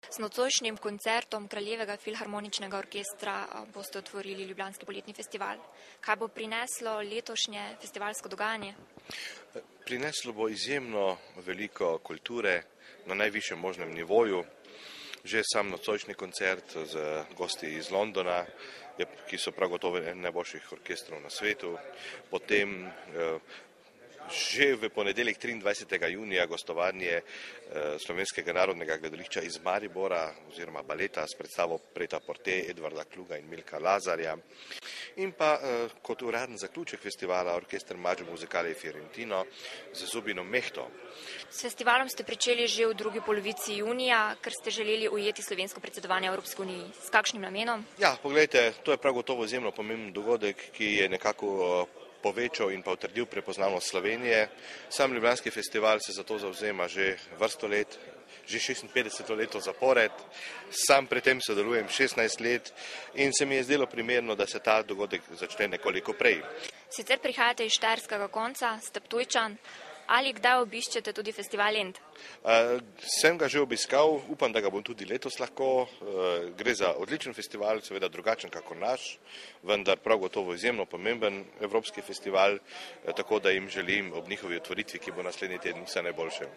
S nocojšnjim koncertom Kraljevega filharmoničnega orkestra boste otvorili Ljubljanski poletni festival. Kaj bo prineslo letošnje festivalsko dogajanje? Prineslo bo izjemno veliko kulture na najvišjem možnem nivoju. Že sam nocojšnji koncert z gosti iz Londona, ki so prav gotovo eden najboljših orkestrov na svetu. Potem že v ponedeljek 23. junija gostovanje Slovenskega narodnega gledališča iz Maribora oziroma baleta s predstavo Pret-a-porter Edvarda Kluga in Milka Lazarja. In pa kot uraden zaključek festivala orkester Maggio Musicale Fiorentino z Zubinom Mehto. S festivalom ste pričeli že v drugi polovici junija, ker ste želeli ujeti slovensko predsedovanje Evropske unije. S kakšnim namenom? Ja, poglejte, to je prav gotovo izjemno pomemben dogodek, ki je nekako povečal in pa utrdil prepoznavnost Slovenije. Sam Ljubljanski festival se za to zavzema že vrsto let, že 56 leto zapored. Sam pri tem sodelujem 16 let in se mi je zdelo primerno, da se ta dogodek začne nekoliko prej. Sicer prihajate iz štajerskega konca, ste Ptujčan, ali kdaj obiščete tudi festival Lent? Sem ga že obiskal, upam, da ga bom tudi letos lahko. Gre za odličen festival, seveda drugačen kakor naš, vendar prav gotovo izjemno pomemben evropski festival, tako da jim želim ob njihovi otvoritvi, ki bo naslednji teden, vse najboljše.